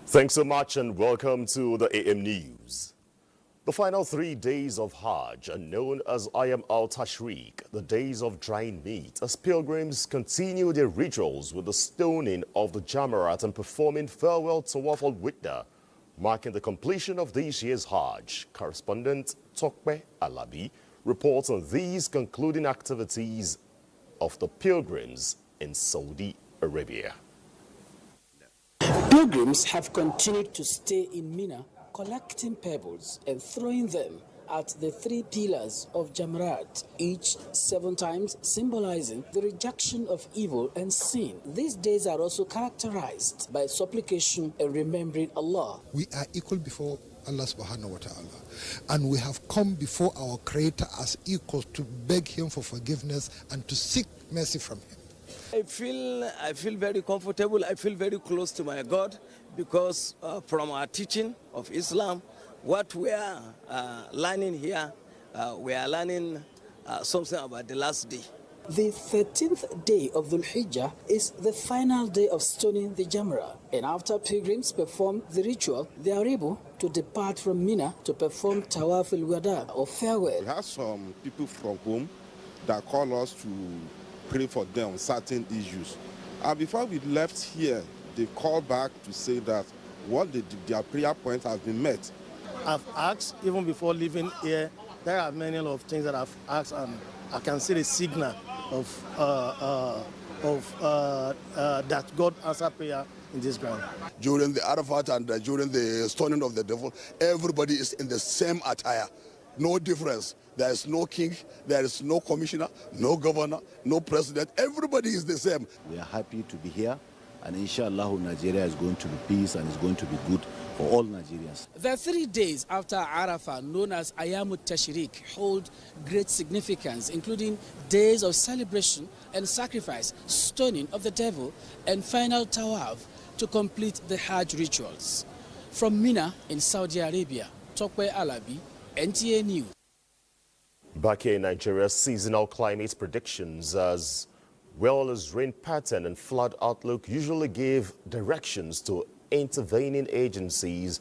Thanks so much and welcome to the AM News. The final 3 days of Hajj are known as Ayam al-Tashriq, the days of drying meat, as pilgrims continue their rituals with the stoning of the Jamarat and performing farewell tawaf al-Wida, marking the completion of this year's Hajj. Correspondent Tokpe Alabi reports on these concluding activities of the pilgrims in Saudi Arabia. Pilgrims have continued to stay in Mina, collecting pebbles and throwing them at the 3 pillars of Jamrat, each 7 times, symbolizing the rejection of evil and sin. These days are also characterized by supplication and remembering Allah. We are equal before Allah subhanahu wa ta'ala, and we have come before our Creator as equals to beg Him for forgiveness and to seek mercy from Him. I feel very comfortable. I feel very close to my God because from our teaching of Islam, what we are learning here, we are learning something about the last day. The 13th day of Dhul Hijjah is the final day of stoning the Jamra, and after pilgrims perform the ritual, they are able to depart from Mina to perform Tawaf al-Wada or farewell. We have some people from home that call us to pray for them on certain issues. And before we left here, they called back to say that what they did, their prayer point has been met. I've asked, even before leaving here, there are many of things that I've asked, and I can see the signal of that God answer prayer in this ground. During the Arafat and during the stoning of the devil, everybody is in the same attire. No difference. There is no king, there is no commissioner, no governor, no president. Everybody is the same. We are happy to be here, and inshallah Nigeria is going to be peace and is going to be good for all Nigerians. The 3 days after Arafah, known as Ayam al-Tashriq, hold great significance, including days of celebration and sacrifice, stoning of the devil, and final tawaf to complete the Hajj rituals. From Mina in Saudi Arabia, Tokwe Alabi, NTA News. Back here in Nigeria, seasonal climate predictions as well as rain pattern and flood outlook usually give directions to intervening agencies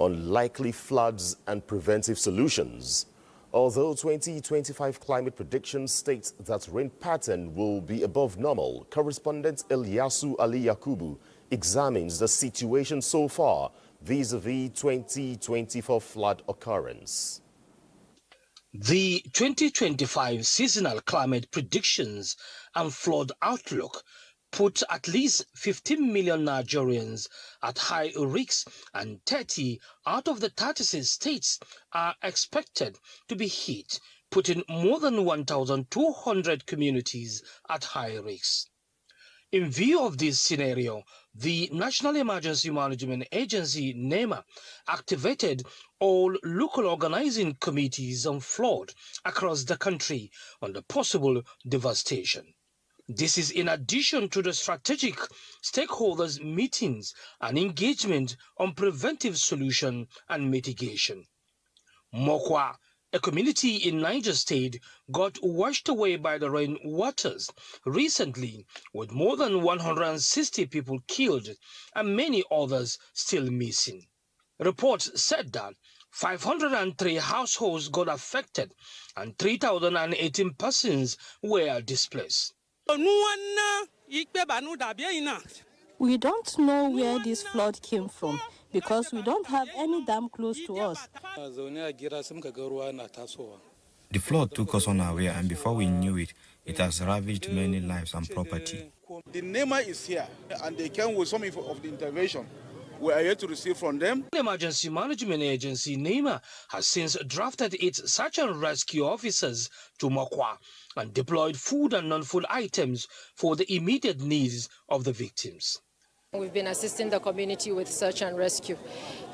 on likely floods and preventive solutions. Although 2025 climate predictions state that rain pattern will be above normal, correspondent Ilyasu Ali Yakubu examines the situation so far vis-a-vis 2024 flood occurrence. The 2025 seasonal climate predictions and flood outlook put at least 15 million Nigerians at high risk, and 30 out of the 36 states are expected to be hit, putting more than 1,200 communities at high risk. In view of this scenario, the National Emergency Management Agency, NEMA, activated all local organizing committees on flood across the country on the possible devastation. This is in addition to the strategic stakeholders meetings and engagement on preventive solution and mitigation. Mokwa, a community in Niger State, got washed away by the rain waters recently, with more than 160 people killed and many others still missing. Reports said that 503 households got affected and 3,018 persons were displaced. We don't know where this flood came from because we don't have any dam close to us. The flood took us unaware, and before we knew it, it has ravaged many lives and property. The NEMA is here, and they came with some of the intervention we are here to receive from them. The Emergency Management Agency, NEMA, has since drafted its search and rescue officers to Mokwa and deployed food and non-food items for the immediate needs of the victims. We've been assisting the community with search and rescue,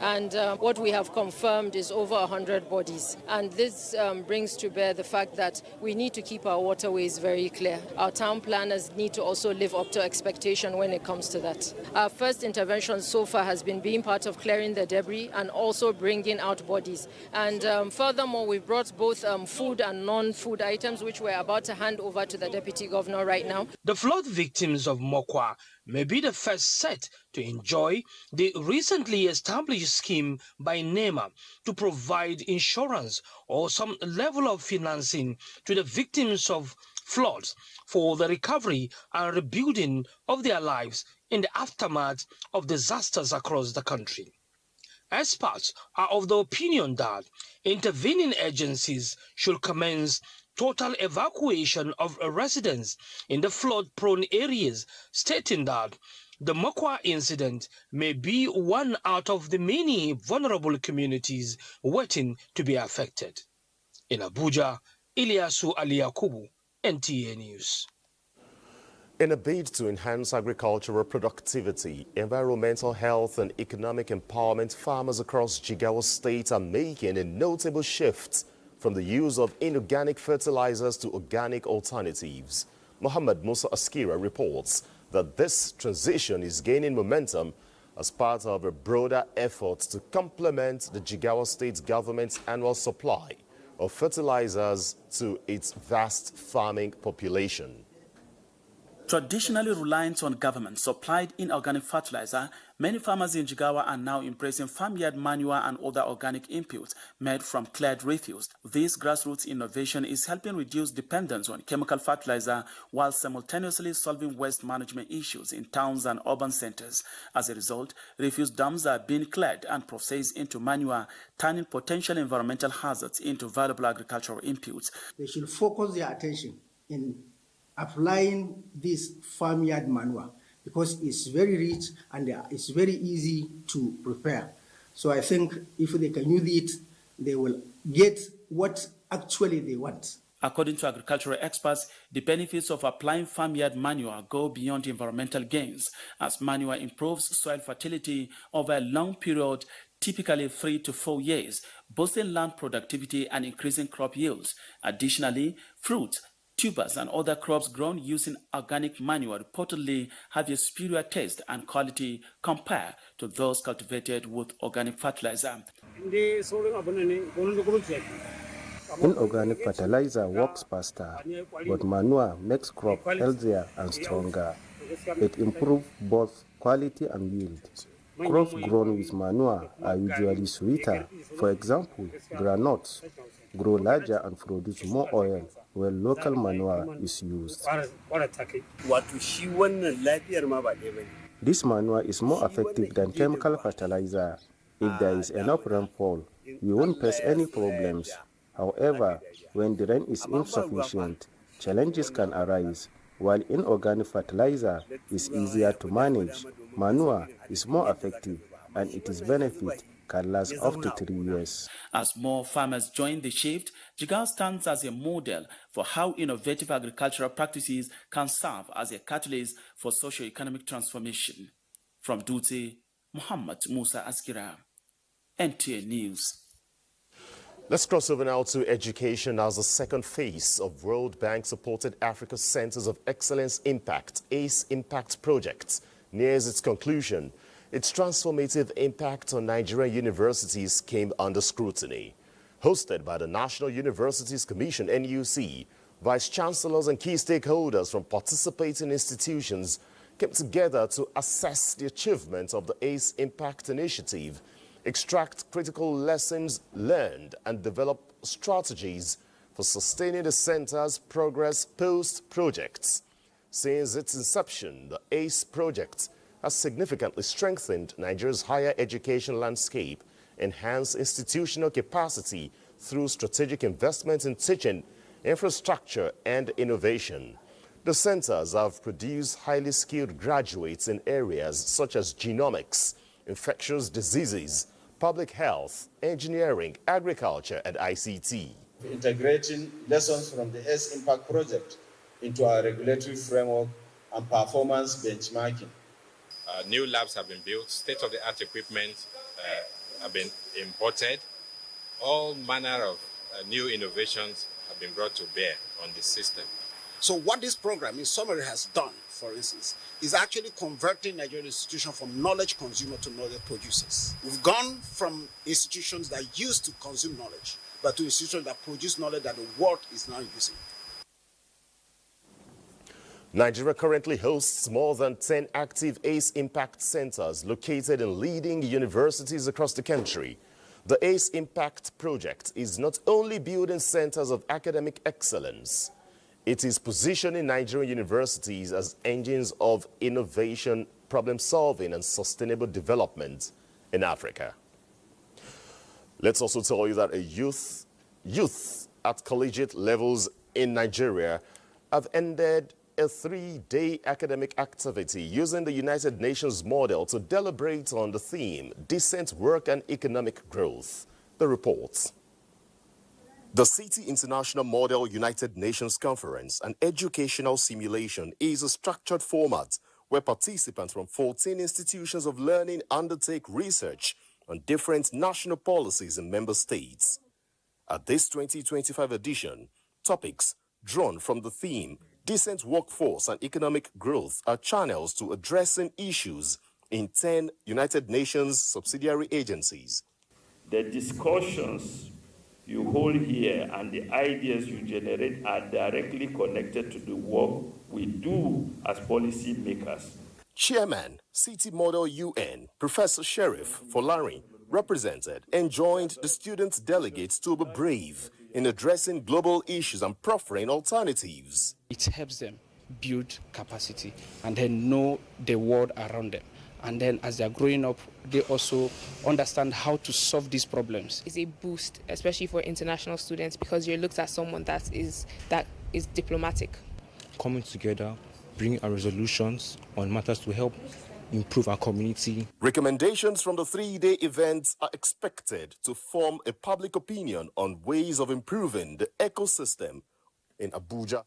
and what we have confirmed is over 100 bodies. And this brings to bear the fact that we need to keep our waterways very clear. Our town planners need to also live up to expectation when it comes to that. Our first intervention so far has been being part of clearing the debris and also bringing out bodies. And furthermore, we've brought both food and non-food items, which we're about to hand over to the Deputy Governor right now. The flood victims of Mokwa may be the first set to enjoy the recently established scheme by NEMA to provide insurance or some level of financing to the victims of floods for the recovery and rebuilding of their lives in the aftermath of disasters across the country. Experts are of the opinion that intervening agencies should commence total evacuation of residents in the flood-prone areas, stating that the Mokwa incident may be one out of the many vulnerable communities waiting to be affected. In Abuja, Ilyasu Aliyakubu, NTA News. In a bid to enhance agricultural productivity, environmental health and economic empowerment, farmers across Jigawa State are making a notable shift from the use of inorganic fertilizers to organic alternatives. Muhammad Musa Askira reports that this transition is gaining momentum as part of a broader effort to complement the Jigawa State government's annual supply of fertilizers to its vast farming population. Traditionally reliant on government-supplied inorganic fertilizer, many farmers in Jigawa are now embracing farmyard manure and other organic inputs made from cleared refuse. This grassroots innovation is helping reduce dependence on chemical fertilizer while simultaneously solving waste management issues in towns and urban centers. As a result, refuse dumps are being cleared and processed into manure, turning potential environmental hazards into valuable agricultural inputs. They should focus their attention in applying this farmyard manure because it's very rich and it's very easy to prepare. So I think if they can use it, they will get what actually they want. According to agricultural experts, the benefits of applying farmyard manure go beyond environmental gains, as manure improves soil fertility over a long period, typically 3 to 4 years, boosting land productivity and increasing crop yields. Additionally, fruit, tubers and other crops grown using organic manure reportedly have a superior taste and quality compared to those cultivated with organic fertilizer. Inorganic fertilizer works faster, but manure makes crop healthier and stronger. It improves both quality and yield. Crops grown with manure are usually sweeter. For example, groundnuts grow larger and produce more oil, where local manure is used. This manure is more effective than chemical fertilizer. If there is enough rainfall, we won't face any problems. However, when the rain is insufficient, challenges can arise. While inorganic fertilizer is easier to manage, manure is more effective and its benefit can last up to 3 years. As more farmers join the shift, Jigawa stands as a model for how innovative agricultural practices can serve as a catalyst for socio-economic transformation. From Dutse, Muhammad Musa Askira, NTA News. Let's cross over now to education as the second phase of World Bank-supported Africa Centers of Excellence Impact, ACE Impact Project, nears its conclusion. Its transformative impact on Nigerian universities came under scrutiny. Hosted by the National Universities Commission, NUC, vice-chancellors and key stakeholders from participating institutions came together to assess the achievements of the ACE Impact Initiative, extract critical lessons learned, and develop strategies for sustaining the center's progress post-projects. Since its inception, the ACE project has significantly strengthened Nigeria's higher education landscape, enhanced institutional capacity through strategic investments in teaching, infrastructure, and innovation. The centers have produced highly skilled graduates in areas such as genomics, infectious diseases, public health, engineering, agriculture, and ICT. Integrating lessons from the ACE Impact project into our regulatory framework and performance benchmarking. New labs have been built, state-of-the-art equipment have been imported. All manner of new innovations have been brought to bear on the system. So what this program in summary has done, for instance, is actually converting Nigerian institutions from knowledge consumer to knowledge producers. We've gone from institutions that used to consume knowledge, but to institutions that produce knowledge that the world is now using. Nigeria currently hosts more than 10 active ACE Impact Centers located in leading universities across the country. The ACE Impact project is not only building centers of academic excellence, it is positioning Nigerian universities as engines of innovation, problem-solving, and sustainable development in Africa. Let's also tell you that youth at collegiate levels in Nigeria have ended a 3-day academic activity using the United Nations model to deliberate on the theme, decent work and economic growth. The report. The City International Model United Nations Conference, an educational simulation, is a structured format where participants from 14 institutions of learning undertake research on different national policies in member states. At this 2025 edition, topics drawn from the theme, decent workforce and economic growth, are channels to addressing issues in 10 United Nations subsidiary agencies. The discussions you hold here and the ideas you generate are directly connected to the work we do as policy makers. Chairman, City Model UN, Professor Sheriff Folari, represented and joined the student delegates to be brave in addressing global issues and proffering alternatives. It helps them build capacity and then know the world around them. And then as they're growing up, they also understand how to solve these problems. It's a boost, especially for international students, because you're looked at someone that is diplomatic. Coming together, bring our resolutions on matters to help improve our community. Recommendations from the 3-day events are expected to form a public opinion on ways of improving the ecosystem in Abuja.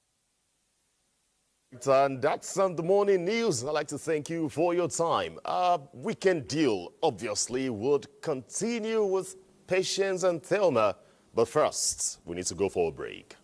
And that's on the morning news. I'd like to thank you for your time. Our weekend deal, obviously, would continue with Patience and Thelma. But first, we need to go for a break.